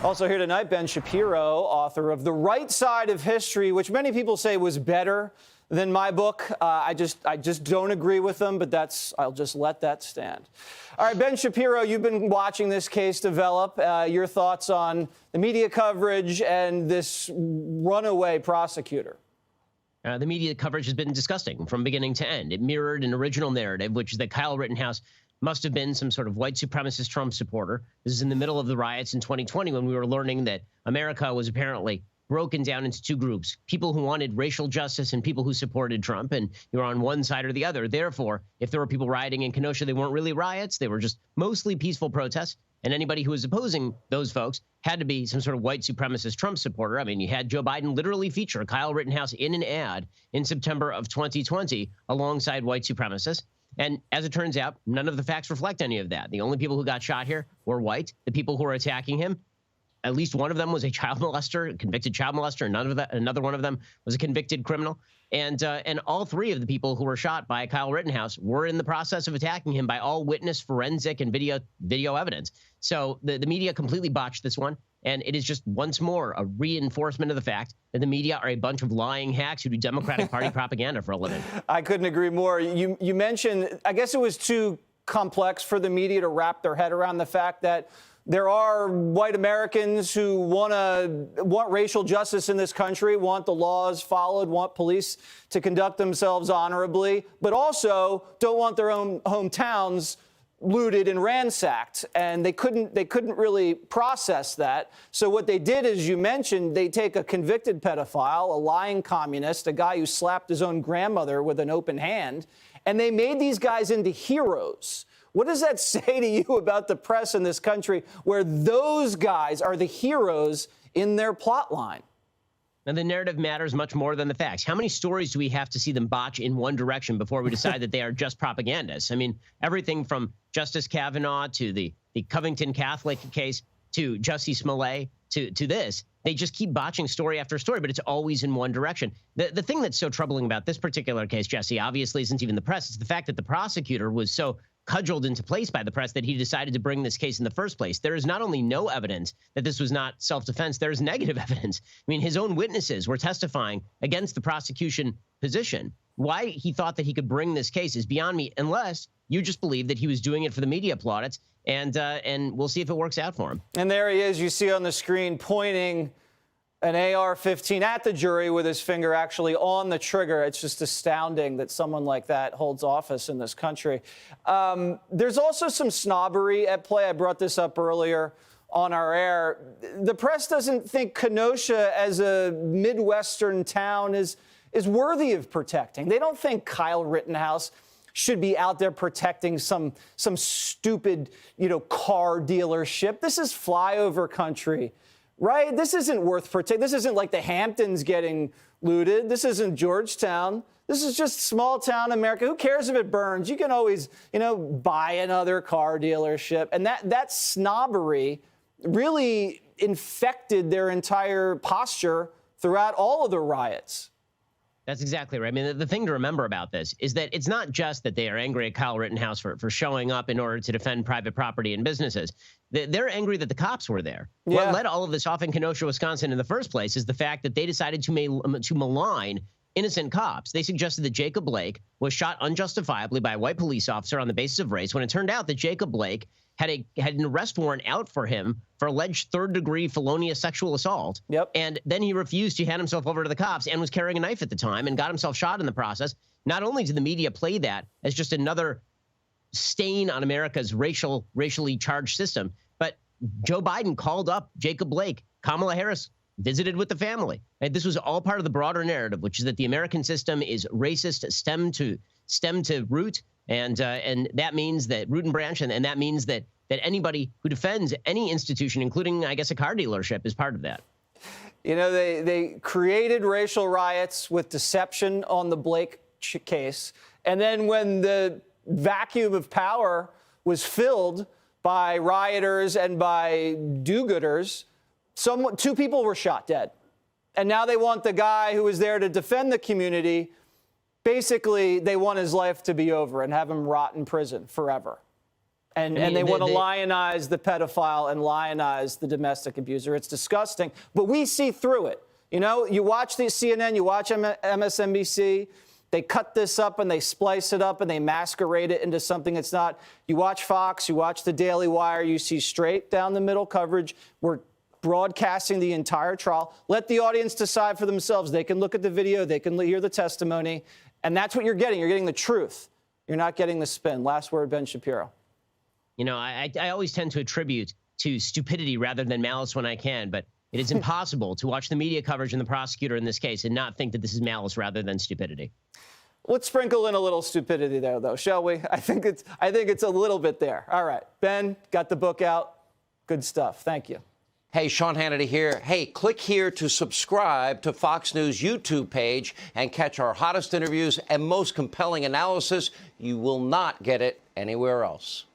Also here tonight, Ben Shapiro, author of The Right Side of History, which many people say was better than my book. I just don't agree with them, but I'll just let that stand. All right, Ben Shapiro, you've been watching this case develop. Your thoughts on the media coverage and this runaway prosecutor? The media coverage has been disgusting from beginning to end. It mirrored an original narrative, which is that Kyle Rittenhouse must have been some sort of white supremacist Trump supporter. This is in the middle of the riots in 2020 when we were learning that America was apparently broken down into two groups, people who wanted racial justice and people who supported Trump, and you were on one side or the other. Therefore, if there were people rioting in Kenosha, they weren't really riots. They were just mostly peaceful protests. And anybody who was opposing those folks had to be some sort of white supremacist Trump supporter. I mean, you had Joe Biden literally feature Kyle Rittenhouse in an ad in September of 2020 alongside white supremacists. And as it turns out, none of the facts reflect any of that. The only people who got shot here were white. The people who were attacking him, at least one of them was a child molester, a convicted child molester. Another one of them was a convicted criminal. And all three of the people who were shot by Kyle Rittenhouse were in the process of attacking him by all witness, forensic, and video evidence. So the media completely botched this one. And it is just once more a reinforcement of the fact that the media are a bunch of lying hacks who do Democratic Party propaganda for a living. I couldn't agree more. You mentioned, I guess it was too complex for the media to wrap their head around the fact that there are white Americans who want racial justice in this country, want the laws followed, want police to conduct themselves honorably, but also don't want their own hometowns looted and ransacked, and they couldn't really process that. So what they did, as you mentioned, they take a convicted pedophile, a lying communist, a guy who slapped his own grandmother with an open hand, and they made these guys into heroes. What does that say to you about the press in this country where those guys are the heroes in their plot line? And the narrative matters much more than the facts. How many stories do we have to see them botch in one direction before we decide that they are just propagandists? I mean, everything from Justice Kavanaugh to the Covington Catholic case to Jussie Smollett to this. They just keep botching story after story, but it's always in one direction. The thing that's so troubling about this particular case, Jesse, obviously isn't even the press. It's the fact that the prosecutor was so cudgeled into place by the press that he decided to bring this case in the first place. There is not only no evidence that this was not self-defense, there is negative evidence. I mean, his own witnesses were testifying against the prosecution position. Why he thought that he could bring this case is beyond me, unless you just believe that he was doing it for the media plaudits, and we'll see if it works out for him. And there he is, you see on the screen, pointing an AR-15 at the jury with his finger actually on the trigger. It's just astounding that someone like that holds office in this country. There's also some snobbery at play. I brought this up earlier on our air. The press doesn't think Kenosha as a Midwestern town is worthy of protecting. They don't think Kyle Rittenhouse should be out there protecting some stupid, car dealership. This is flyover country. Right? This isn't worth protecting. This isn't like the Hamptons getting looted. This isn't Georgetown. This is just small town America. Who cares if it burns? You can always, buy another car dealership. And that snobbery really infected their entire posture throughout all of the riots. That's exactly right. I mean, the thing to remember about this is that it's not just that they are angry at Kyle Rittenhouse for showing up in order to defend private property and businesses. They're angry that the cops were there. Yeah. What led all of this off in Kenosha, Wisconsin in the first place is the fact that they decided to malign innocent cops. They suggested that Jacob Blake was shot unjustifiably by a white police officer on the basis of race, when it turned out that Jacob Blake had an arrest warrant out for him for alleged third-degree felonious sexual assault. Yep. And then he refused to hand himself over to the cops and was carrying a knife at the time and got himself shot in the process. Not only did the media play that as just another stain on America's racially charged system, but Joe Biden called up Jacob Blake. Kamala Harris visited with the family. And this was all part of the broader narrative, which is that the American system is racist, stem to root. And that means that root and branch, and that means that anybody who defends any institution, including, I guess, a car dealership, is part of that. They created racial riots with deception on the Blake case. And then when the vacuum of power was filled by rioters and by do-gooders, two people were shot dead. And now they want the guy who was there to defend the community. Basically, they want his life to be over and have him rot in prison forever. And they want to lionize the pedophile and lionize the domestic abuser. It's disgusting, but we see through it. You know, you watch the CNN, you watch MSNBC, they cut this up and they splice it up and they masquerade it into something it's not. You watch Fox, you watch the Daily Wire, you see straight down the middle coverage. We're broadcasting the entire trial. Let the audience decide for themselves. They can look at the video, they can hear the testimony, and that's what you're getting. You're getting the truth. You're not getting the spin. Last word, Ben Shapiro. You know, I always tend to attribute to stupidity rather than malice when I can, but it is impossible to watch the media coverage and the prosecutor in this case and not think that this is malice rather than stupidity. Let's sprinkle in a little stupidity there, though, shall we? I think it's a little bit there. All right, Ben, got the book out. Good stuff. Thank you. Hey, Sean Hannity here. Hey, click here to subscribe to Fox News YouTube page and catch our hottest interviews and most compelling analysis. You will not get it anywhere else.